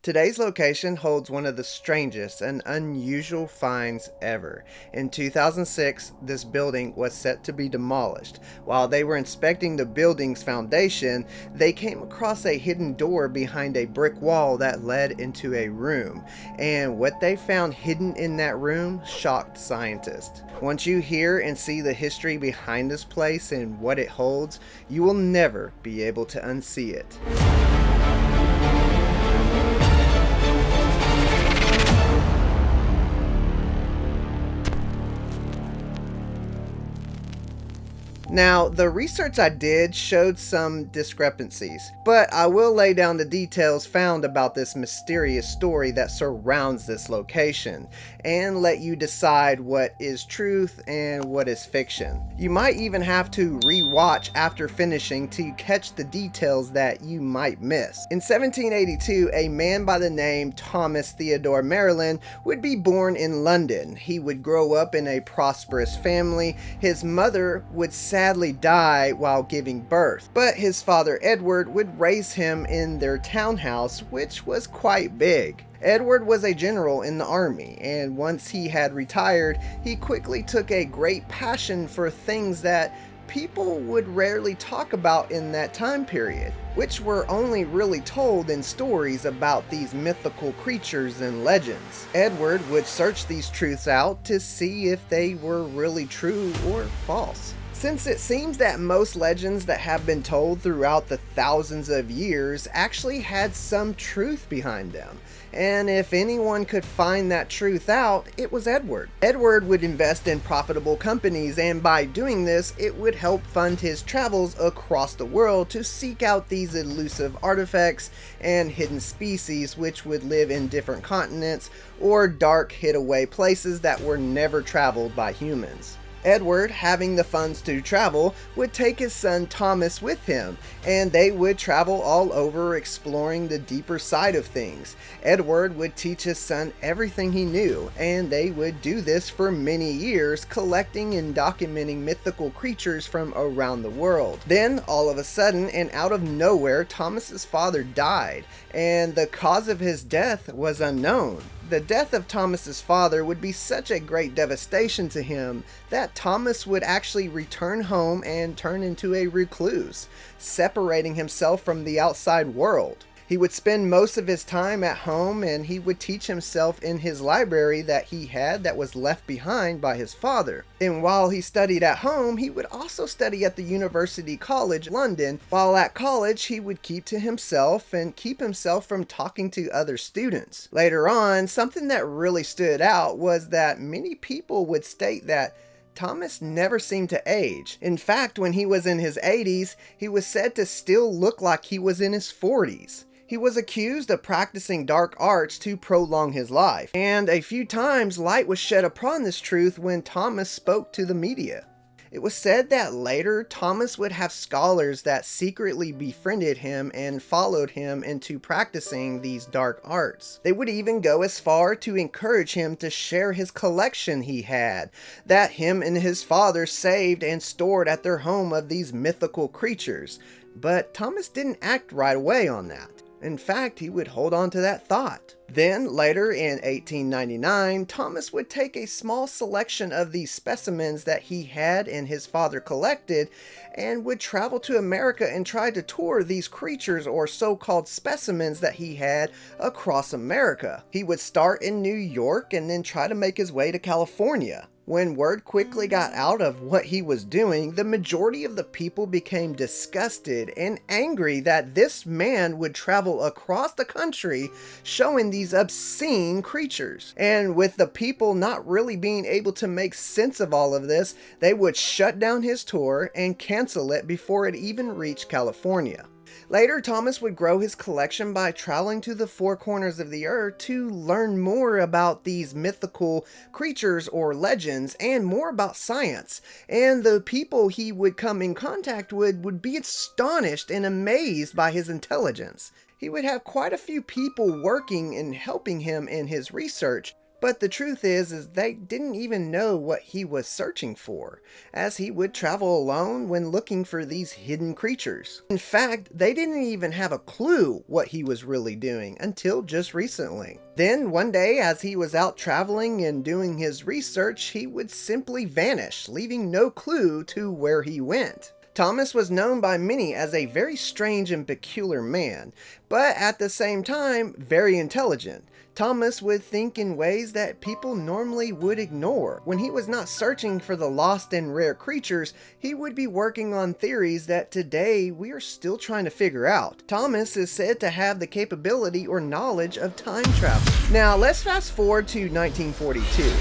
Today's location holds one of the strangest and unusual finds ever. In 2006, this building was set to be demolished. While they were inspecting the building's foundation, they came across a hidden door behind a brick wall that led into a room. And what they found hidden in that room shocked scientists. Once you hear and see the history behind this place and what it holds, you will never be able to unsee it. Now, the research I did showed some discrepancies, but I will lay down the details found about this mysterious story that surrounds this location, and let you decide what is truth and what is fiction. You might even have to re-watch after finishing to catch the details that you might miss. In 1782, a man by the name Thomas Theodore Maryland would be born in London. He would grow up in a prosperous family. His mother would sadly die while giving birth, but his father Edward would raise him in their townhouse, which was quite big. Edward was a general in the army, and once he had retired, he quickly took a great passion for things that people would rarely talk about in that time period, which were only really told in stories about these mythical creatures and legends. Edward would search these truths out to see if they were really true or false. Since it seems that most legends that have been told throughout the thousands of years actually had some truth behind them, and if anyone could find that truth out, it was Edward. Edward would invest in profitable companies, and by doing this, it would help fund his travels across the world to seek out these elusive artifacts and hidden species which would live in different continents or dark, hid-away places that were never traveled by humans. Edward, having the funds to travel, would take his son Thomas with him, and they would travel all over exploring the deeper side of things. Edward would teach his son everything he knew, and they would do this for many years, collecting and documenting mythical creatures from around the world. Then, all of a sudden, and out of nowhere, Thomas's father died, and the cause of his death was unknown. The death of Thomas's father would be such a great devastation to him that Thomas would actually return home and turn into a recluse, separating himself from the outside world. He would spend most of his time at home, and he would teach himself in his library that he had that was left behind by his father. And while he studied at home, he would also study at the University College London. While at college, he would keep to himself and keep himself from talking to other students. Later on, something that really stood out was that many people would state that Thomas never seemed to age. In fact, when he was in his 80s, he was said to still look like he was in his 40s. He was accused of practicing dark arts to prolong his life, and a few times light was shed upon this truth when Thomas spoke to the media. It was said that later Thomas would have scholars that secretly befriended him and followed him into practicing these dark arts. They would even go as far to encourage him to share his collection he had, that him and his father saved and stored at their home of these mythical creatures. But Thomas didn't act right away on that. In fact, he would hold on to that thought. Then, later in 1899, Thomas would take a small selection of these specimens that he had and his father collected and would travel to America and try to tour these creatures or so-called specimens that he had across America. He would start in New York and then try to make his way to California. When word quickly got out of what he was doing, the majority of the people became disgusted and angry that this man would travel across the country showing these obscene creatures. And with the people not really being able to make sense of all of this, they would shut down his tour and cancel it before it even reached California. Later, Thomas would grow his collection by traveling to the four corners of the earth to learn more about these mythical creatures or legends and more about science. And the people he would come in contact with would be astonished and amazed by his intelligence. He would have quite a few people working and helping him in his research. But the truth is they didn't even know what he was searching for, as he would travel alone when looking for these hidden creatures. In fact, they didn't even have a clue what he was really doing until just recently. Then one day, as he was out traveling and doing his research, he would simply vanish, leaving no clue to where he went. Thomas was known by many as a very strange and peculiar man, but at the same time, very intelligent. Thomas would think in ways that people normally would ignore. When he was not searching for the lost and rare creatures, he would be working on theories that today we are still trying to figure out. Thomas is said to have the capability or knowledge of time travel. Now let's fast forward to 1942.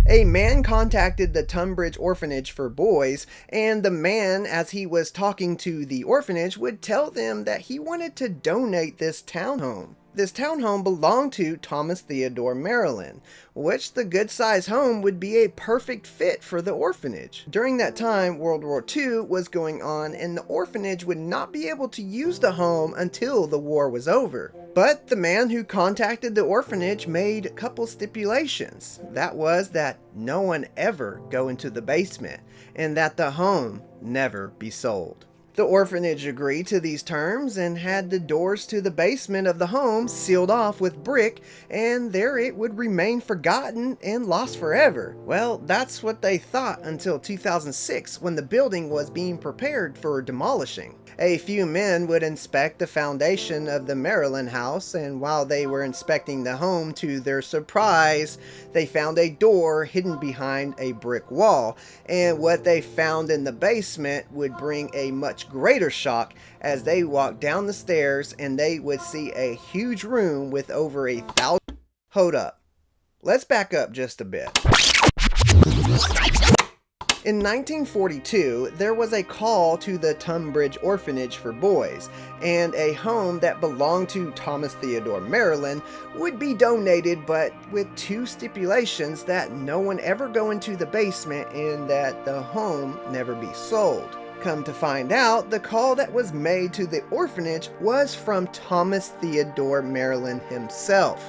A man contacted the Tunbridge Orphanage for boys, and the man, as he was talking to the orphanage, would tell them that he wanted to donate this townhome. This townhome belonged to Thomas Theodore Maryland, which the good-sized home would be a perfect fit for the orphanage. During that time, World War II was going on, and the orphanage would not be able to use the home until the war was over. But the man who contacted the orphanage made a couple stipulations. That was that no one ever go into the basement, and that the home never be sold. The orphanage agreed to these terms and had the doors to the basement of the home sealed off with brick, and there it would remain forgotten and lost forever. Well, that's what they thought until 2006, when the building was being prepared for demolishing. A few men would inspect the foundation of the Maryland house, and while they were inspecting the home, to their surprise, they found a door hidden behind a brick wall, and what they found in the basement would bring a much greater shock as they walked down the stairs and they would see a huge room with over 1,000. Hold up. Let's back up just a bit. In 1942, there was a call to the Tunbridge Orphanage for boys, and a home that belonged to Thomas Theodore Maryland would be donated, but with two stipulations: that no one ever go into the basement and that the home never be sold. Come to find out, the call that was made to the orphanage was from Thomas Theodore Maryland himself.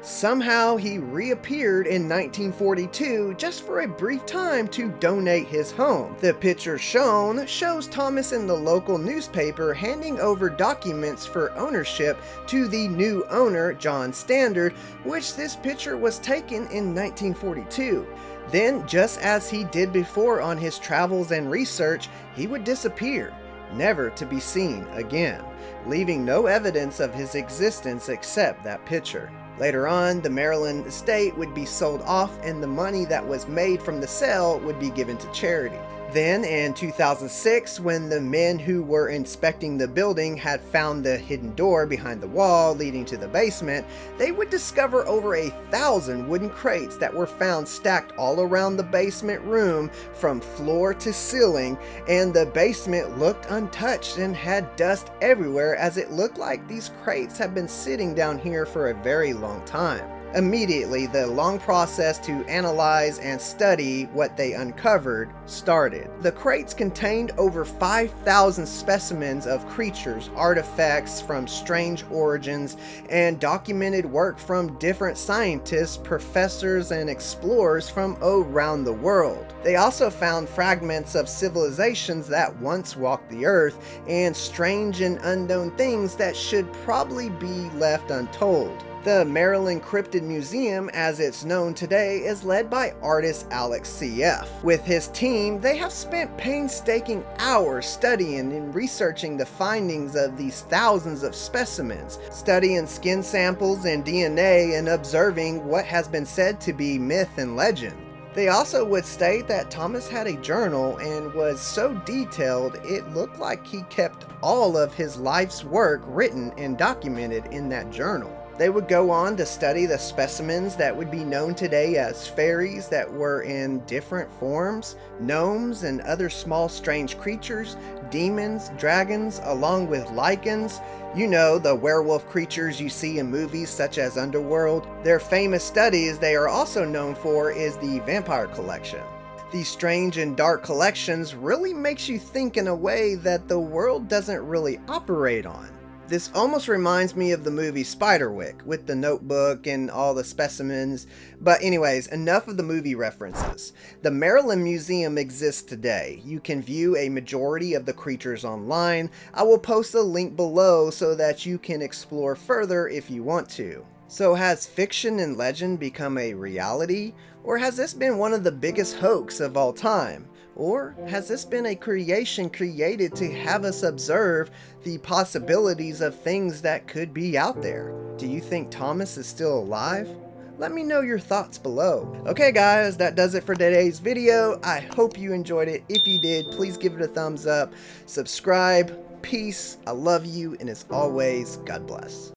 Somehow he reappeared in 1942 just for a brief time to donate his home. The picture shown shows Thomas in the local newspaper handing over documents for ownership to the new owner, John Standard, which this picture was taken in 1942. Then, just as he did before on his travels and research, he would disappear, never to be seen again, leaving no evidence of his existence except that picture. Later on, the Maryland estate would be sold off, and the money that was made from the sale would be given to charity. Then, in 2006, when the men who were inspecting the building had found the hidden door behind the wall leading to the basement, they would discover over 1,000 wooden crates that were found stacked all around the basement room from floor to ceiling, and the basement looked untouched and had dust everywhere, as it looked like these crates had been sitting down here for a very long time. Immediately, the long process to analyze and study what they uncovered started. The crates contained over 5,000 specimens of creatures, artifacts from strange origins, and documented work from different scientists, professors, and explorers from around the world. They also found fragments of civilizations that once walked the earth, and strange and unknown things that should probably be left untold. The Maryland Cryptid Museum, as it's known today, is led by artist Alex C.F. With his team, they have spent painstaking hours studying and researching the findings of these thousands of specimens, studying skin samples and DNA, and observing what has been said to be myth and legend. They also would state that Thomas had a journal and was so detailed it looked like he kept all of his life's work written and documented in that journal. They would go on to study the specimens that would be known today as fairies that were in different forms, gnomes and other small strange creatures, demons, dragons, along with lycans, you know, the werewolf creatures you see in movies such as Underworld. Their famous studies they are also known for is the vampire collection. These strange and dark collections really makes you think in a way that the world doesn't really operate on. This almost reminds me of the movie Spiderwick with the notebook and all the specimens. But anyways, enough of the movie references. The Maryland Museum exists today. You can view a majority of the creatures online. I will post a link below so that you can explore further if you want to. So has fiction and legend become a reality? Or has this been one of the biggest hoax of all time? Or has this been a creation created to have us observe the possibilities of things that could be out there? Do you think Thomas is still alive? Let me know your thoughts below. Okay guys, that does it for today's video. I hope you enjoyed it. If you did, please give it a thumbs up, subscribe, peace, I love you, and as always, God bless.